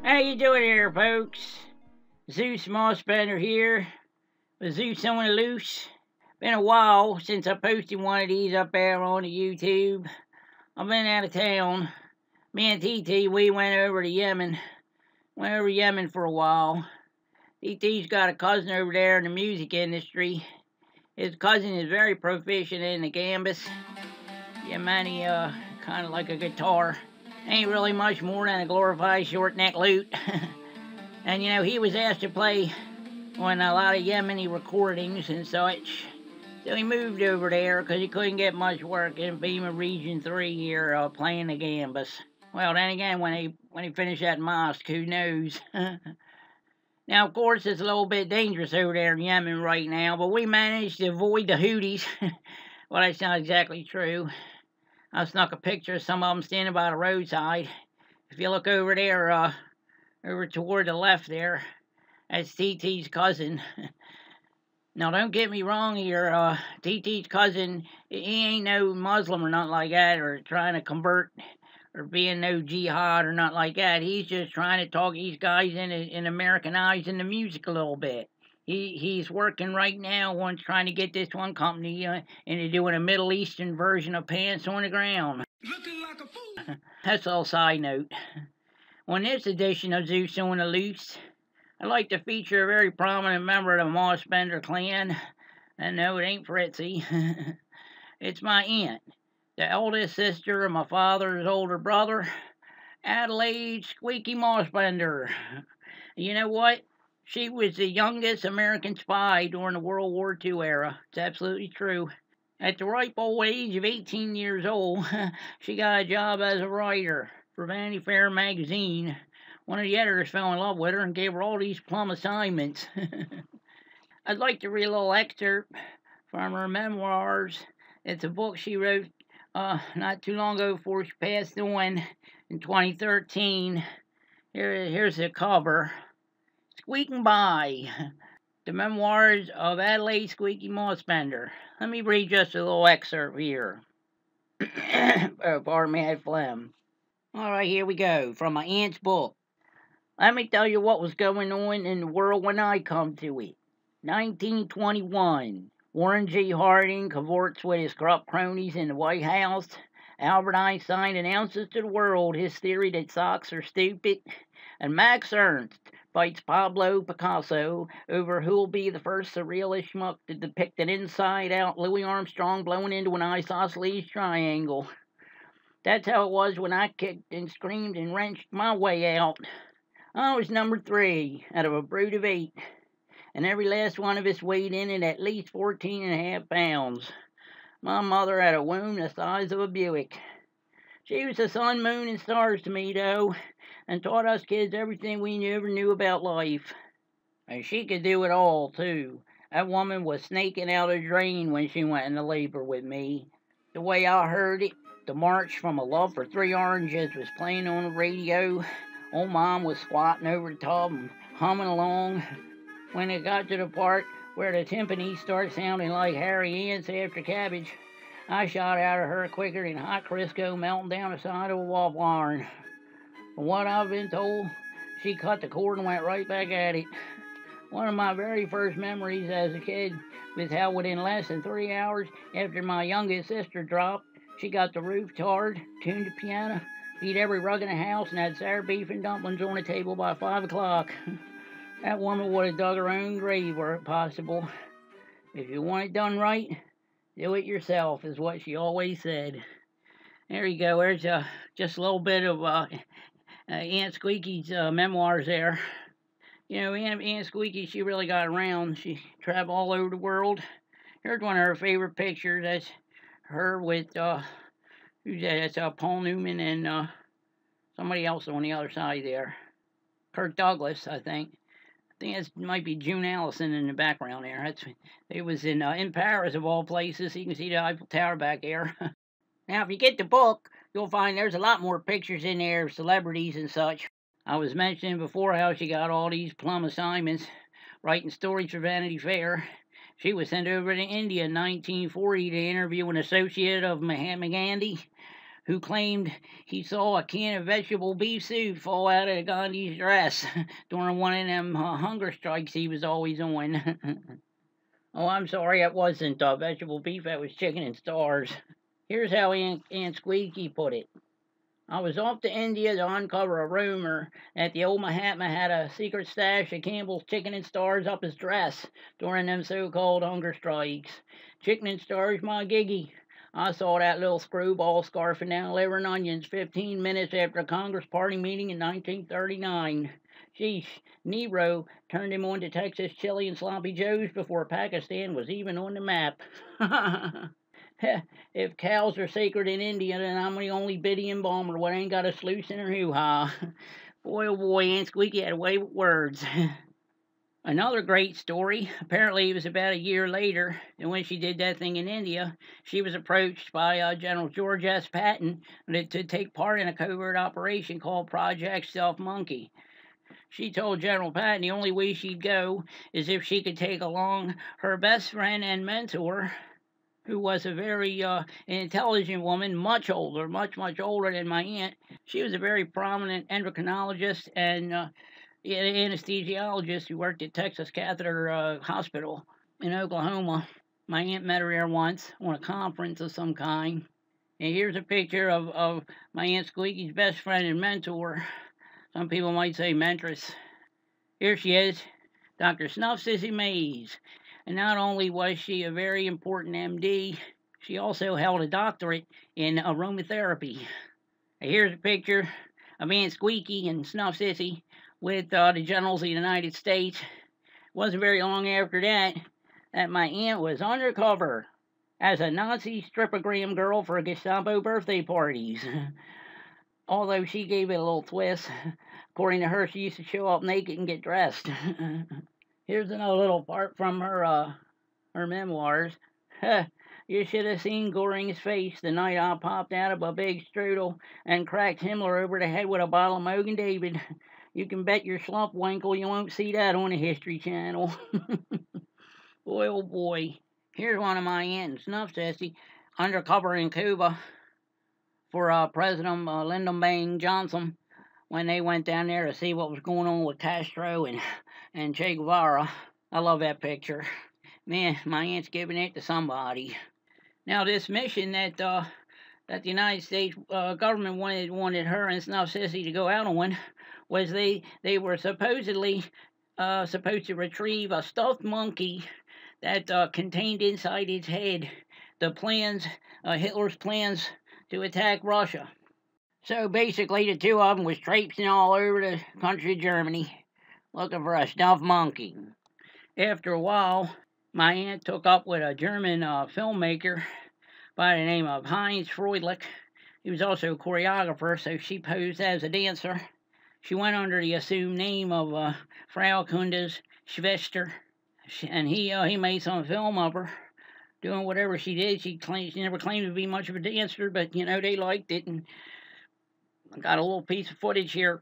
How you doing here, folks? Zeus Mossbender here, with Zeus on the Loose. Been a while since I posted one of these up there on the YouTube. I've been out of town. Me and TT, we went over to Yemen. Went over to Yemen for a while. TT's got a cousin over there in the music industry. His cousin is very proficient in the gambas. Yemeni, kind of like a guitar. Ain't really much more than a glorified short neck lute. And you know, he was asked to play on a lot of Yemeni recordings and such. So he moved over there because he couldn't get much work in FEMA Region 3 here playing the gambas. Well, then again, when he finished that mosque, who knows? Now, of course, it's a little bit dangerous over there in Yemen right now, but we managed to avoid the Houthis. Well, that's not exactly true. I snuck a picture of some of them standing by the roadside. If you look over there, over toward the left there, that's TT's cousin. Now, don't get me wrong here, TT's cousin, he ain't no Muslim or nothing like that, or trying to convert, or being no jihad or nothing like that. He's just trying to talk these guys in Americanizing the music a little bit. He's working right now on trying to get this one company into doing a Middle Eastern version of Pants on the Ground. Looking like a fool. That's all side note. On this edition of Zeus on the Loose, I'd like to feature a very prominent member of the Mossbender clan. And no, it ain't Fritzy. It's my aunt, the eldest sister of my father's older brother, Adelaide Squeaky Mossbender. You know what? She was the youngest American spy during the World War II era. It's absolutely true. At the ripe old age of 18 years old, she got a job as a writer for Vanity Fair magazine. One of the editors fell in love with her and gave her all these plum assignments. I'd like to read a little excerpt from her memoirs. It's a book she wrote not too long ago before she passed on in 2013. Here's the cover. Squeaking By, the memoirs of Adelaide Squeaky Mossbender. Let me read just a little excerpt here. Pardon me, I had phlegm. All right, here we go, from my aunt's book. Let me tell you what was going on in the world when I come to it. 1921, Warren G. Harding cavorts with his corrupt cronies in the White House. Albert Einstein announces to the world his theory that socks are stupid. And Max Ernst fights Pablo Picasso over who'll be the first surrealist schmuck to depict an inside-out Louis Armstrong blown into an isosceles triangle. That's how it was when I kicked and screamed and wrenched my way out. I was number 3 out of a brood of 8, and every last one of us weighed in at least 14.5 pounds. My mother had a womb the size of a Buick. She was the sun, moon, and stars to me, though, and taught us kids everything we ever knew about life. And she could do it all, too. That woman was snaking out a drain when she went into labor with me. The way I heard it, the march from A Love for 3 Oranges was playing on the radio. Old Mom was squatting over the tub and humming along. When it got to the part where the timpani started sounding like Harry Ants after cabbage, I shot out of her quicker than hot Crisco melting down the side of a waffle iron. From what I've been told, she cut the cord and went right back at it. One of my very first memories as a kid was how within less than 3 hours after my youngest sister dropped, she got the roof tarred, tuned the piano, beat every rug in the house, and had sour beef and dumplings on the table by 5 o'clock. That woman would have dug her own grave were it possible. If you want it done right, do it yourself, is what she always said. There you go. There's just a little bit of Aunt Squeaky's memoirs there. You know, Aunt Squeaky, she really got around. She traveled all over the world. Here's one of her favorite pictures. That's her with, who's that? That's Paul Newman and somebody else on the other side there. Kirk Douglas, I think. I think that might be June Allison in the background there. It was in Paris, of all places. You can see the Eiffel Tower back there. Now, if you get the book, you'll find there's a lot more pictures in there of celebrities and such. I was mentioning before how she got all these plum assignments, writing stories for Vanity Fair. She was sent over to India in 1940 to interview an associate of Mahatma Gandhi, who claimed he saw a can of vegetable beef soup fall out of Gandhi's dress during one of them hunger strikes he was always on. Oh, I'm sorry, it wasn't vegetable beef, that was chicken and stars. Here's how Aunt Squeaky put it. I was off to India to uncover a rumor that the old Mahatma had a secret stash of Campbell's chicken and stars up his dress during them so-called hunger strikes. Chicken and stars, my giggy. I saw that little screwball scarfing down liver and onions 15 minutes after a Congress Party meeting in 1939. Sheesh, Nero turned him on to Texas chili and sloppy joes before Pakistan was even on the map. If cows are sacred in India, then I'm the only Biddy embalmer what ain't got a sluice in her hoo-ha. Boy, oh boy, Aunt Squeaky had a way with words. Another great story. Apparently, it was about a year later, and when she did that thing in India, she was approached by General George S. Patton to take part in a covert operation called Project Stealth Monkey. She told General Patton the only way she'd go is if she could take along her best friend and mentor, who was a very intelligent woman, much older than my aunt. She was a very prominent endocrinologist and anesthesiologist who worked at Texas Catheter Hospital in Oklahoma. My aunt met her there once on a conference of some kind. And here's a picture of my Aunt Squeaky's best friend and mentor. Some people might say mentress. Here she is, Dr. Snuff Sissy Mays. And not only was she a very important MD, she also held a doctorate in aromatherapy. Here's a picture of Aunt Squeaky and Snuff Sissy with the generals of the United States. It wasn't very long after that my aunt was undercover as a Nazi stripogram girl for Gestapo birthday parties. Although she gave it a little twist. According to her, she used to show up naked and get dressed. Here's another little part from her memoirs. You should have seen Goring's face the night I popped out of a big strudel and cracked Himmler over the head with a bottle of Mogan David. You can bet your slump winkle you won't see that on the History Channel. Boy, oh boy. Here's one of my aunt Snuff Sissy undercover in Cuba for President Lyndon Baines Johnson when they went down there to see what was going on with Castro and Che Guevara. I love that picture. Man, my aunt's giving it to somebody. Now, this mission that the United States government wanted her and Snuff Sissy to go out on was they were supposedly supposed to retrieve a stuffed monkey that contained inside its head the plans, Hitler's plans to attack Russia. So basically, the two of them was traipsing all over the country of Germany looking for a stuffed monkey. After a while, my aunt took up with a German filmmaker by the name of Heinz Freudlich. He was also a choreographer, so she posed as a dancer. She went under the assumed name of Frau Kundes Schwester, and he made some film of her doing whatever she did. She never claimed to be much of a dancer, but they liked it, and I got a little piece of footage here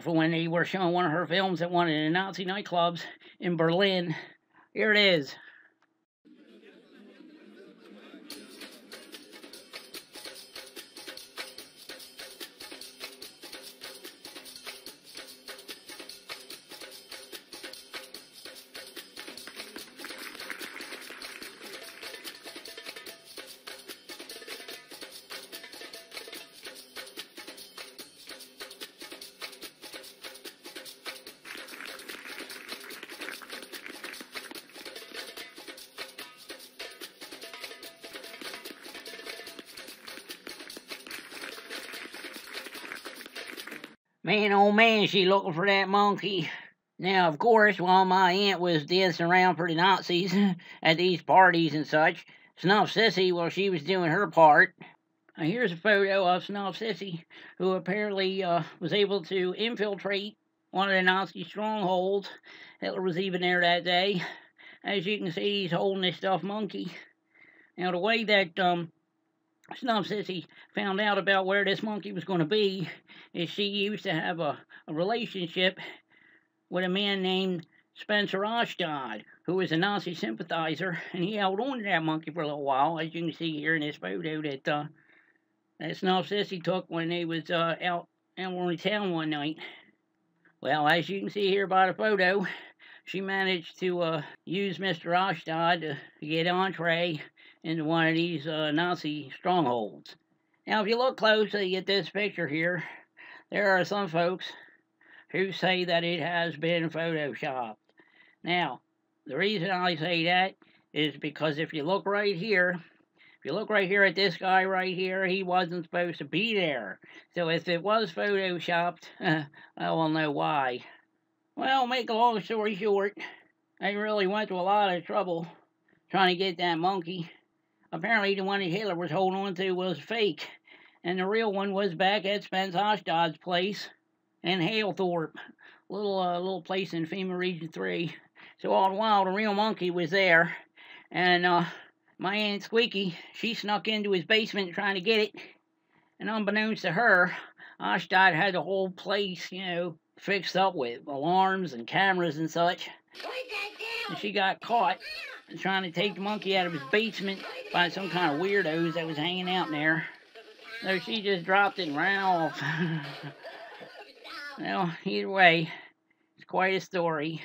for when they were showing one of her films at one of the Nazi nightclubs in Berlin. Here it is. Man, oh man, she looking for that monkey. Now, of course, while my aunt was dancing around for the Nazis at these parties and such, Snuff Sissy, well, she was doing her part. Here's a photo of Snuff Sissy, who apparently was able to infiltrate one of the Nazi strongholds. Hitler was even there that day. As you can see, he's holding this stuffed monkey. Now, the way that Snuff Sissy found out about where this monkey was going to be is she used to have a relationship with a man named Spencer Ostad, who was a Nazi sympathizer, and he held on to that monkey for a little while, as you can see here in this photo that that snuff Sissy took when they was out in town one night. Well, as you can see here by the photo, she managed to use Mr. Ashdod to get entree into one of these Nazi strongholds. Now, if you look closely at this picture here, there are some folks who say that it has been photoshopped. Now, the reason I say that is because if you look right here, at this guy right here, he wasn't supposed to be there. So if it was photoshopped, I will know why. Well, make a long story short, they really went to a lot of trouble trying to get that monkey. Apparently the one that Hitler was holding on to was fake, and the real one was back at Spence Ashdod's place in Halethorpe, little place in FEMA Region 3. So all the while the real monkey was there, and my Aunt Squeaky, she snuck into his basement trying to get it, and unbeknownst to her, Ashdod had the whole place, fixed up with alarms and cameras and such. And she got caught trying to take the monkey out of his basement by some kind of weirdos that was hanging out in there. So she just dropped it and ran off. Well, either way, it's quite a story.